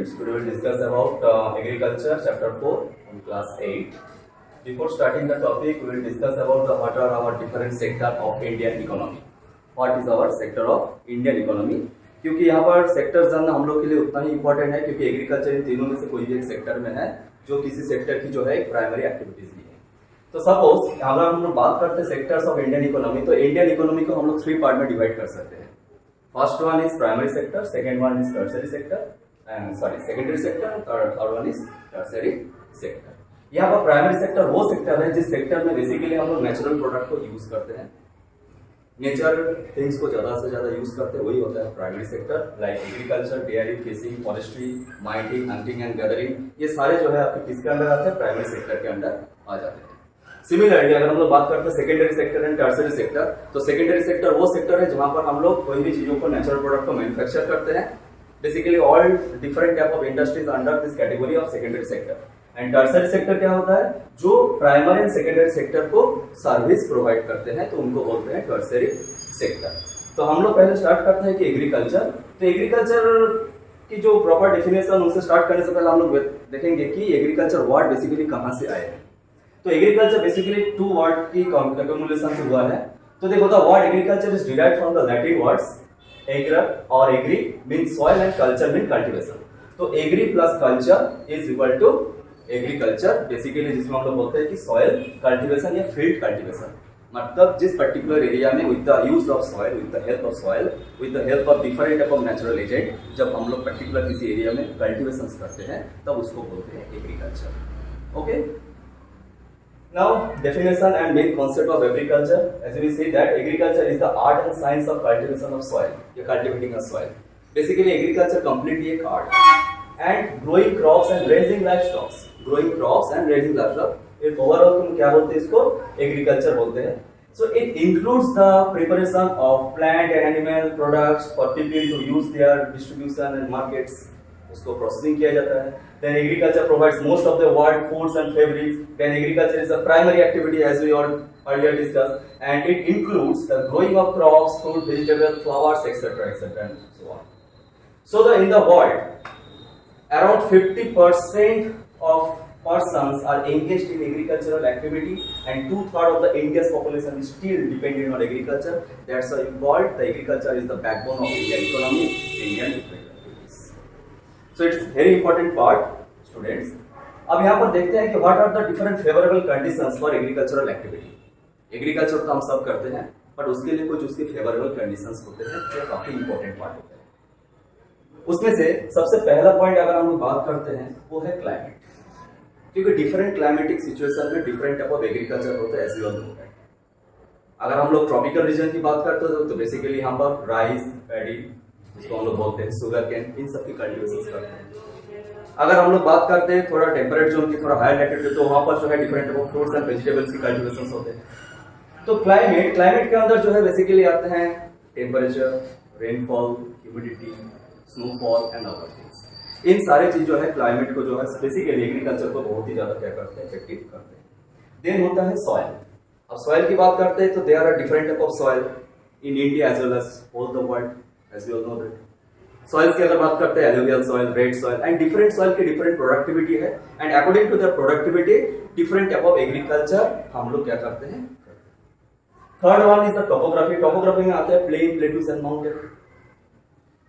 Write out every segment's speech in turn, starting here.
students. Today we will discuss about agriculture, chapter 4, in class 8. Before starting the topic, we will discuss about what are our different sector of Indian economy. What is our sector of Indian economy? क्योंकि यहाँ पर sector जानना हम लोग के लिए उतना ही important है, क्योंकि एग्रीकल्चर इन तीनों में से कोई भी एक सेक्टर में है जो किसी सेक्टर की जो है एक प्राइमरी एक्टिविटीज भी है. तो सपोज अगर हम लोग बात करते हैं सेक्टर्स ऑफ इंडियन इकोनॉमी, तो इंडियन इकोनॉमी को हम लोग 3 पार्ट में डिवाइड कर सकते हैं. First one is primary sector, second one is tertiary sector, secondary sector, and third one is tertiary sector. यहाँ पर प्राइमरी सेक्टर वो सेक्टर है जिस सेक्टर में बेसिकली हम लोग नेचुरल प्रोडक्ट को यूज करते हैं, नेचर थिंग्स को ज्यादा से ज्यादा यूज करते हैं, वही होता है primary sector. Like agriculture, dairy, fishing, forestry, mining, hunting and gathering, ये सारे जो है आपके किसके अंदर आते हैं? प्राइमरी सेक्टर के अंदर आ जाते हैं. सिमिलरली अगर हम लोग बात करते हैं secondary sector and tertiary sector, तो सेकेंडरी सेक्टर वो सेक्टर है जहां पर हम लोग कोई भी चीजों को नेचुरल प्रोडक्ट को मैन्युफैक्चर करते हैं. Basically all different type of industries under this category of secondary sector. And tertiary sector क्या होता है? जो प्राइमरी एंड सेकेंडरी सेक्टर को सर्विस प्रोवाइड करते हैं, तो उनको बोलते हैं टर्सरी सेक्टर. तो हम लोग पहले स्टार्ट करते हैं कि एग्रीकल्चर. तो एग्रीकल्चर की जो प्रॉपर डेफिनेशन उनसे स्टार्ट करने से पहले हम लोग देखेंगे कि एग्रीकल्चर वर्ड बेसिकली कहां से आए हैं. तो एग्रीकल्चर बेसिकली 2 वर्ड की कॉम्बिनेशन से हुआ है. तो देखो, the word agriculture is derived from the Latin words ager और agri mean soil and culture mean cultivation. तो agri plus culture is equal to agriculture, basically जिसमें हम लोग बोलते हैं कि सॉइल कल्टीवेशन या फील्ड कल्टीवेशन. मतलब जिस पर्टिकुलर एरिया में with the use of soil, with the help of soil, with the help of different type of natural agent, जब हम लोग पर्टिकुलर किसी एरिया में कल्टीवेशन करते हैं तब उसको बोलते हैं agriculture. Okay. Now, definition and main concept of agriculture. As we see that agriculture is the art and science of cultivation of soil. या cultivating a soil. Basically, agriculture completely एक art. And growing crops and raising livestock. Growing crops and raising livestock. एक overall तुम क्या बोलते हैं इसको? Agriculture बोलते हैं. So it includes the preparation of plant and animal products for people to use their distribution and markets. उसको processing किया जाता है. Then agriculture provides most of the world foods and fabrics. Then agriculture is a primary activity as we all earlier discussed, and it includes the growing of crops, fruit, vegetables, flowers, etc., and so on. So in the world, around 50% of persons are engaged in agricultural activity, and 2/3 of the India's population is still dependent on agriculture. That's why we call the agriculture is the backbone of Indian economy, Indian economy. So it's very important part, students. अब यहाँ पर देखते हैं कि what are the different favorable conditions for agricultural activity. Agriculture तो हम सब करते हैं, बट उसके लिए कुछ उसके फेवरेबल कंडीशंस होते हैं जो काफी इंपॉर्टेंट पार्ट होते हैं. उसमें से सबसे पहला पॉइंट अगर हम लोग बात करते हैं वो है क्लाइमेट. क्योंकि डिफरेंट क्लाइमेटिक सिचुएशन में डिफरेंट टाइप ऑफ एग्रीकल्चर होता है, ऐसे होता है. अगर हम लोग ट्रॉपिकल रीजन की बात करते हैं तो बेसिकली यहाँ पर राइस, पैडी, जिसको हम लोग बोलते हैं शुगर केन, इन सब की कल्टीवेशन करते हैं. अगर हम लोग बात करते हैं थोड़ा टेम्परेट जोन की, थोड़ा हायर लैटिट्यूड, तो वहां पर जो है different type of fruits and vegetables की कल्टीवेशन होते हैं. तो क्लाइमेट के अंदर जो है बेसिकली आते हैं temperature, rainfall, humidity, snowfall and other things. इन सारे चीज जो है क्लाइमेट को जो है बेसिकली एग्रीकल्चर को बहुत ही ज्यादा क्या करते हैं? इफेक्टिव करते हैं. देन होता है सॉइल. अब सॉइल की बात करते हैं तो there are different type of soil in India as well as all the world. As we all know that. Soils की अगर बात करते हैं alluvial soil, red soil, and different soil की different productivity है, and according to their productivity, different type of agriculture हम लोग क्या करते हैं? Third one is the topography. Topography में आते हैं plain, plateaus and mountain.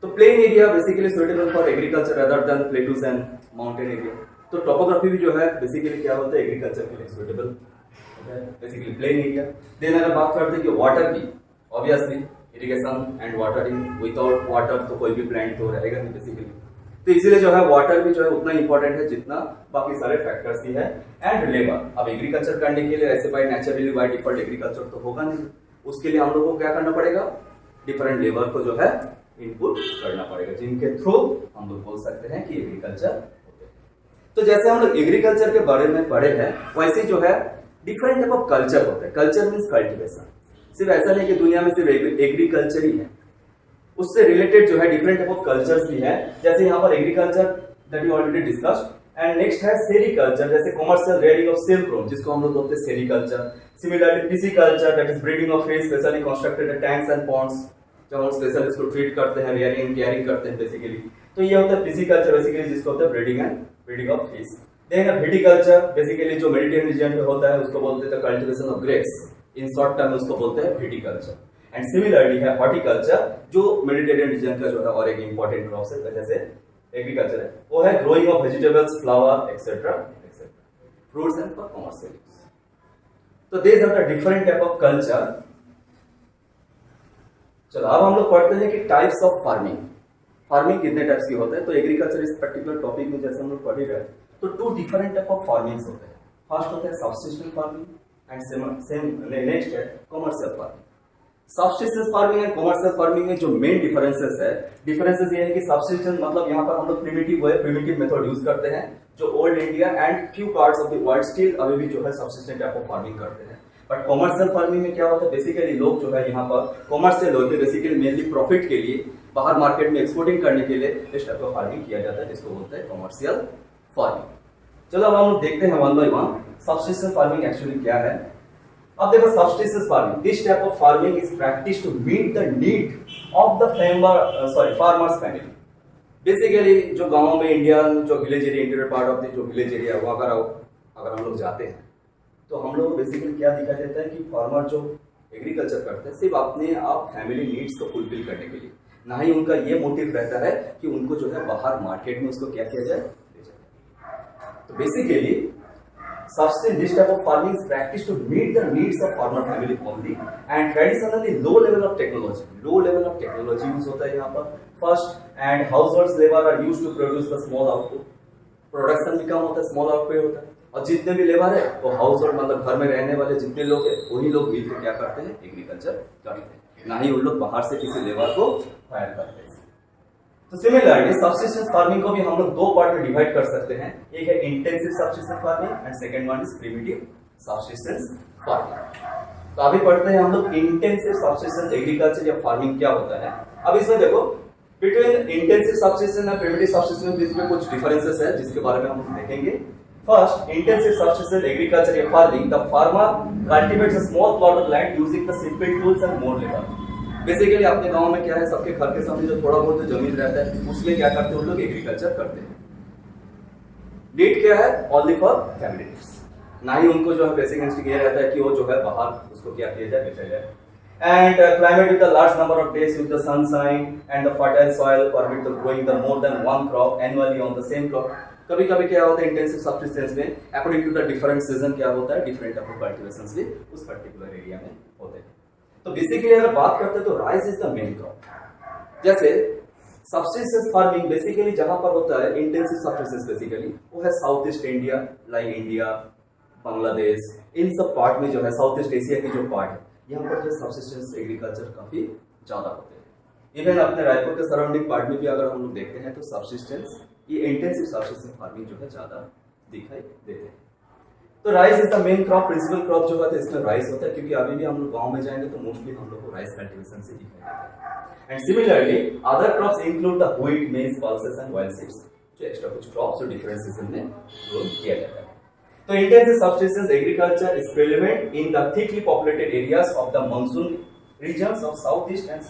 तो plain area basically suitable for agriculture rather than plateaus and mountain area. तो topography भी जो है basically क्या होता है? agriculture के लिए suitable. Basically plain area. Then अगर बात करते हैं कि water की, obviously irrigation and watering, without water तो कोई भी प्लांट तो रहेगा नहीं बेसिकली. तो इसीलिए जो है वाटर भी जो है उतना इंपॉर्टेंट है जितना बाकी सारे फैक्टर्स भी है. And labour. अब एग्रीकल्चर करने के लिए ऐसे by naturally by default agriculture तो होगा नहीं. उसके लिए हम लोग को क्या करना पड़ेगा? डिफरेंट लेबर को जो है इनपुट करना पड़ेगा, जिनके थ्रू हम लोग बोल सकते हैं कि एग्रीकल्चर होते हैं. तो जैसे हम लोग एग्रीकल्चर के बारे में पढ़े हैं, वैसे जो है डिफरेंट टाइप ऑफ कल्चर होते हैं. Culture means cultivation. सिर्फ ऐसा नहीं कि दुनिया में सिर्फ एग्रीकल्चर ही है, उससे रिलेटेड जो है डिफरेंट टाइप ऑफ कल्चर्स भी है. जैसे यहाँ पर agriculture that you already discussed, and next है सेरिकल्चर, जैसे commercial rearing of silk room, जिसको हम लोग बोलते हैं sericulture. Similarly pisciculture, that is breeding of fish, specially constructed tanks and ponds, जब हम स्पेशली इसको ट्रीट करते हैं, रियरिंग केयरिंग करते हैं बेसिकली. तो ये होता है पिसिकल्चर, बेसिकली जिसको होता है breeding of fish. Then viticulture basically जो मेडिटेरियन रीजन में होता है उसको बोलते हैं cultivation of grapes, in short term उसको बोलते हैं विटिकल्चर। एंड सिमिलरली है हॉर्टिकल्चर जो मेडिटेरियन रीजन का जो है और एक इंपॉर्टेंट क्रॉप है, जैसे एग्रीकल्चर है वो है growing of vegetables, flower etcetera etcetera, fruits and for commercial use. तो these are the different type of culture. चलो अब हम लोग पढ़ते हैं कि टाइप्स ऑफ फार्मिंग, फार्मिंग कितने टाइप्स की होते हैं। तो एग्रीकल्चर इस पर्टिकुलर टॉपिक में जैसे हम लोग पढ़ ही रहे तो two different type of farmings होते हैं। फर्स्ट होता है subsistence farming and same next है commercial farming. Subsistence farming and commercial farming में जो मेन डिफरेंसेस ये है कि सब्सिस्टेंस मतलब यहाँ पर हम लोग प्रिमिटिव मेथड यूज करते हैं जो old India and few parts of the world still अभी भी जो है सब्सिस्टेंस टाइप ऑफ फार्मिंग करते हैं। बट कमर्शियल फार्मिंग में क्या होता है, बेसिकली लोग जो है यहाँ पर कमर्शियल होते हैं, बेसिकली मेनली प्रॉफिट के लिए बाहर मार्केट में एक्सपोर्टिंग करने के लिए इस टाइप ऑफ फार्मिंग किया जाता है जिसको बोलते हैं कमर्शियल फार्मिंग। चलो अब हम लोग देखते हैं one by one subsistence farming actually क्या है। अब देखो subsistence farming, this type of farming is practice to meet the need of the farmers family. Basically जो गांव में इंडिया जो village area, interior part of the जो विलेज एरिया वो अगर हम लोग जाते हैं तो हम लोग बेसिकली क्या दिखाई देता है कि फार्मर जो एग्रीकल्चर करते हैं सिर्फ अपने आप फैमिली नीड्स को फुलफिल करने के लिए, ना ही उनका ये मोटिव रहता है कि उनको जो है बाहर मार्केट में उसको क्या किया जाए, बेचा जाए। तो basically substance this type of farming is practiced to meet the needs of farmer family only and traditionally low level of technology use होता है यहाँ पर first and household labour are used to produce the small output, production भी कम होता है, small output होता है और जितने भी लेबर है वो हाउसहोल्ड मतलब घर में रहने वाले जितने लोग हैं वही लोग मिलकर क्या करते हैं, एग्रीकल्चर करते हैं, ना ही उन लोग बाहर से किसी लेबर को हायर करते हैं। तो सिमिलरली सब्सिस्टेंस फार्मिंग को भी हम लोग दो पार्ट में डिवाइड कर सकते हैं, एक है intensive subsistence farming and second one is primitive subsistence farming. तो अभी पढ़ते हैं हम लोग इंटेंसिव सब्सिस्टेंस एग्रीकल्चर या फार्मिंग क्या होता है। अब इसमें देखो between intensive subsistence and primitive subsistence बीच में कुछ डिफरेंसेस है जिसके बारे में हम लोग देखेंगे। फर्स्ट, इंटेंसिव सब्सिस्टेंस एग्रीकल्चर या farming, the farmer cultivates a small plot of land using the simple tools and more labour. Basically अपने गांव में क्या है, सबके घर के सामने जो थोड़ा बहुत जमीन रहता है उसमें क्या करते हैं उन लोग, एग्रीकल्चर करते हैं। नीड क्या है, ओनली फॉर फैमिली नीड्स, ना ही उनको जो है बेसिक इंस्टिंक्ट ये रहता है कि वो जो है बाहर उसको क्या किया जाए, बेचा जाए। And climate with a large number of days with the sunshine and the fertile soil permit the growing the more than one crop annually on the same plot। कभी कभी क्या होता है इंटेंसिव सब्सिस्टेंस में according to the different season क्या होता है, different type of कल्टीवेशंस भी उस पर्टिकुलर एरिया में होते हैं। तो बेसिकली अगर बात करते हैं तो rice is the main crop. जैसे सब्सिस्टेंस फार्मिंग बेसिकली जहां पर होता है इंटेंसिव सब्सिस्टेंस बेसिकली वो है south east India, like India, Bangladesh, इन सब पार्ट में जो है साउथ ईस्ट एशिया की जो पार्ट है यहाँ पर जो सब्सिस्टेंस एग्रीकल्चर काफी ज्यादा होते हैं। इवन अपने रायपुर के सराउंडिंग पार्ट में भी अगर हम लोग देखते हैं तो सब्सिस्टेंस ये इंटेंसिव सब्सिस्टेंस फार्मिंग जो है ज्यादा दिखाई देते हैं। तो rice is the main crop, principal crop जो होता है इसमें राइस होता है, क्योंकि अभी भी हम लोग गांव में जाएंगे तो मोस्टली हम लोग को राइस कल्टीवेशन से दिखाई देता है। And similarly other crops include the wheat, मेज, पल्सेस एंड ऑयल सीड्स, जो एक्स्ट्रा कुछ क्रॉप्स जो डिफरेंट सीजन में ग्रो किया जाता है। तो intensive subsistence agriculture is prevalent in the thickly populated areas of the monsoon regions of southeast and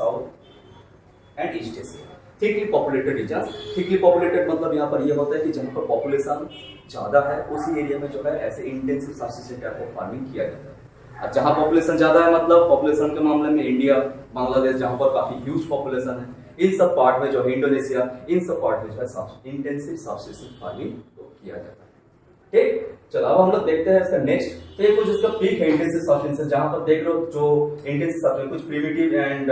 east Asia। thickly populated regions, thickly populated मतलब यहाँ पर ये होता है कि जहाँ पर पॉपुलेशन ज्यादा है उसी एरिया में जो है ऐसे intensive subsistence type of farming किया जाता है। अब जहाँ पॉपुलेशन ज्यादा है मतलब पॉपुलेशन के मामले में इंडिया, बांग्लादेश जहाँ पर काफी ह्यूज पॉपुलेशन है, इन सब पार्ट में जो है इंडोनेशिया, इन सब पार्ट में जो है इंटेंसिव सब्सिस्टेंस फार्मिंग किया जाता है। ठीक, चलो अब हम लोग देखते हैं इसका नेक्स्ट। तो ये कुछ इसका पीक है इंटेंसिव सब्सिस्टेंस, जहां पर देख लो जो इंटेंसिव सब्सिस्टेंस कुछ प्रिमिटिव एंड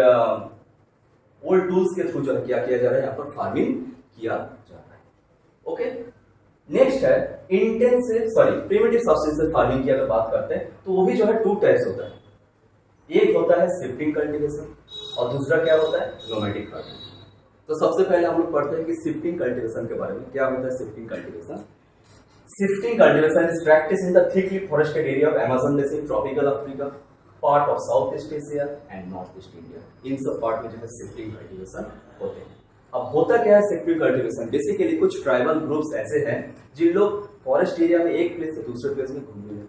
ओल्ड टूल्स के थ्रू जो है क्या किया जा रहा है, यहाँ पर फार्मिंग किया जा रहा है। ओके, नेक्स्ट है प्रिमिटिव सब्सिस्टेंस फार्मिंग की अगर बात करते हैं तो वो भी जो है टू टाइप्स होता है। एक होता है शिफ्टिंग कल्टीवेशन और दूसरा क्या होता है, नोमैडिक फार्मिंग। तो सबसे पहले हम लोग पढ़ते हैं कि शिफ्टिंग कल्टीवेशन के बारे में। क्या होता है shifting cultivation? Shifting cultivation is practiced in the thickly forested area of Amazon basin, tropical Africa, part of Southeast Asia and Northeast India। इन सब पार्ट में जो है शिफ्टिंग कल्टीवेशन होते हैं। अब होता क्या है शिफ्टिंग कल्टीवेशन? बेसिकली कुछ ट्राइबल ग्रुप्स ऐसे हैं जिन लोग फॉरेस्ट एरिया में एक प्लेस से दूसरे प्लेस में घूमते हैं।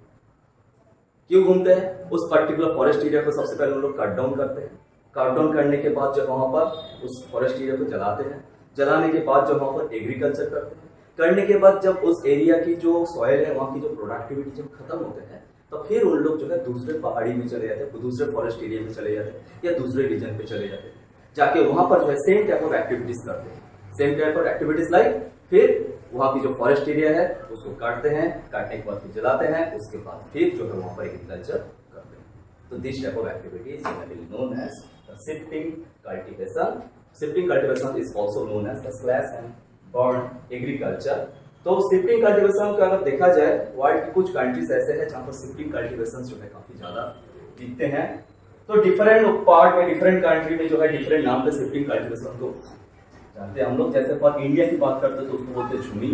क्यों घूमते हैं? उस पर्टिकुलर फॉरेस्ट एरिया को सबसे पहले वो लोग कट डाउन करते हैं। कट डाउन करने के बाद जब वहां पर उस फॉरेस्ट एरिया को जलाते हैं जलाने के बाद जो वहाँ पर एग्रीकल्चर करते हैं, करने के बाद जब उस एरिया की जो सॉइल है वहाँ की जो प्रोडक्टिविटी जब खत्म होते हैं तो फिर उन लोग जो है दूसरे पहाड़ी में चले जाते हैं, दूसरे फॉरेस्ट एरिया में चले जाते हैं या दूसरे रीजन पे चले जाते हैं, जाके वहां पर जो है सेम टाइप ऑफ एक्टिविटीज करते हैं, same type of activities like फिर वहां की जो फॉरेस्ट एरिया है उसको काटते हैं, काटने के बाद फिर जलाते हैं, उसके बाद फिर जो है वहां पर एग्रीकल्चर करते हैं। तो this type of activity is generally known as shifting cultivation. Shifting cultivation is also known as the slash and burn agriculture. तो शिफ्टिंग कल्टीवेशन का अगर देखा जाए वर्ल्ड के कुछ कंट्रीज ऐसे हैं जहां पर शिफ्टिंग कल्टीवेशन जो है काफी ज्यादा दिखते हैं। तो डिफरेंट पार्ट में डिफरेंट कंट्री में जो है डिफरेंट नाम पे शिफ्टिंग कल्टीवेशन को जानते हैं हम लोग। जैसे पर इंडिया की बात करते हैं तो उसको बोलते हैं झूमी,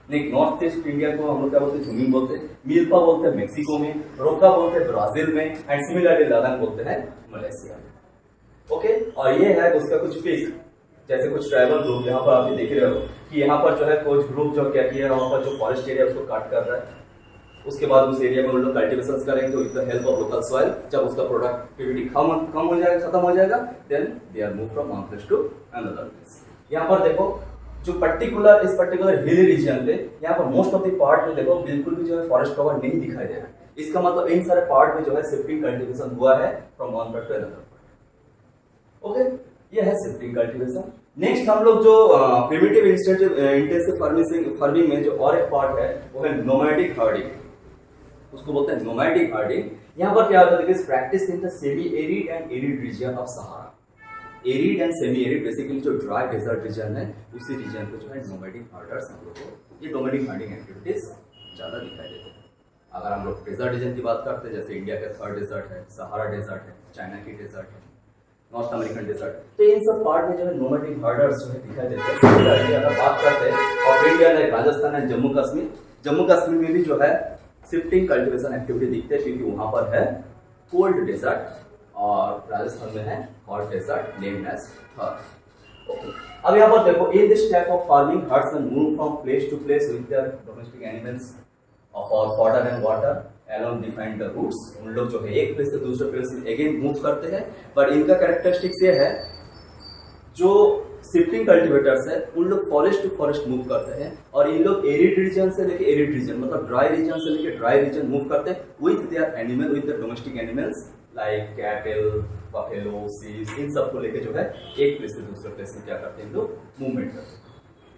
नहीं नॉर्थ ईस्ट इंडिया को हम लोग क्या बोलते हैं झूमी बोलते हैं, मिल्पा बोलते हैं मेक्सिको में, रोका बोलते हैं ब्राजील में एंड सिमिलरली लदान बोलते हैं मलेशिया में। ओके, और ये है उसका कुछ पिक, जैसे कुछ ट्राइबल ग्रुप यहाँ पर आप देख रहे हो कि यहाँ पर जो है कुछ ग्रुप जो क्या किया है वहाँ पर जो फॉरेस्ट एरिया उसको काट कर रहा है, उसके बाद उस एरिया में उन लोग कल्टीवेशन करेंगे with the help of local soil. जब उसका प्रोडक्टिविटी कम हो जाएगा, खत्म हो जाएगा, then they are move from one place to another place. यहाँ पर देखो जो इस पर्टिकुलर हिली रीजन पे यहाँ पर मोस्ट ऑफ द पार्ट में देखो बिल्कुल भी जो है फॉरेस्ट कवर नहीं दिखाई दे रहा है। इसका मतलब इन सारे पार्ट में जो है शिफ्टिंग कल्टीवेशन हुआ है from one part two another part. Okay, ये है शिफ्टिंग कल्टीवेशन। नेक्स्ट हम लोग जो प्रिमिटिव इंटेंसिव फार्मिंग में जो और एक पार्ट है वो है नोमैडिक हर्डिंग, उसको बोलते हैं नोमैडिक हर्डिंग। यहाँ पर क्या होता है, practice in the semi arid and arid region of Sahara. Arid and semi arid basically जो ड्राई डेजर्ट रीजन है उसी रीजन पे जो है नोमैडिक हर्डर्स हम लोग को ये नोमैडिक हर्डिंग एक्टिविटीज ज्यादा दिखाई देते हैं। अगर हम लोग डेजर्ट रीजन की बात करते हैं, जैसे इंडिया का थर्ड डेजर्ट है, सहारा डेजर्ट है, चाइना की डेजर्ट है, नॉर्थ अमेरिकन डेजर्ट, तो इन सब पार्ट में जो है नोमैडिक हर्डर्स जो है दिखाई देते हैं। अगर बात करते हैं और India like Rajasthan and Jammu Kashmir में भी जो है शिफ्टिंग कल्टीवेशन एक्टिविटी दिखते हैं क्योंकि वहां पर है कोल्ड डेजर्ट और राजस्थान में है hot desert named as Thar. Okay, अब यहाँ पर देखो in this type of farming herdsman move from place to place with their domestic animals for fodder and water along defined the routes. उन लोग जो है एक प्लेस से दूसरे प्लेस में अगेन मूव करते हैं, पर इनका कैरेक्टरिस्टिक्स ये है जो शिफ्टिंग कल्टीवेटर्स है उन लोग फॉरेस्ट टू फॉरेस्ट मूव करते हैं और इन लोग एरिड रीजन से लेके एरिड रीजन मतलब ड्राई रीजन से लेके ड्राई रीजन मूव करते हैं with their animal, with the domestic animals like cattle, buffalo, सीप, इन सब को लेके जो है एक प्लेस से दूसरे प्लेस में क्या करते हैं लोग मूवमेंट करते हैं।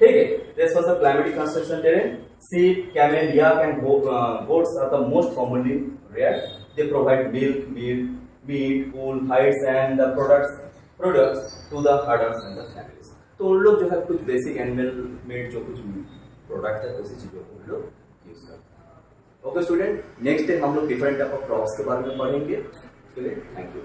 ठीक है, this was the climatic construction terrain. Sheep, camel, yak and goats are the most commonly reared. They provide milk, meat, wool, hides and the products to the herders and the families. तो उन लोग जो है कुछ basic animal made जो कुछ product है उसी चीजों को उन लोग यूज करते हैं। ओके स्टूडेंट, नेक्स्ट डे हम लोग डिफरेंट टाइप ऑफ क्रॉप्स के बारे में पढ़ेंगे। Thank you.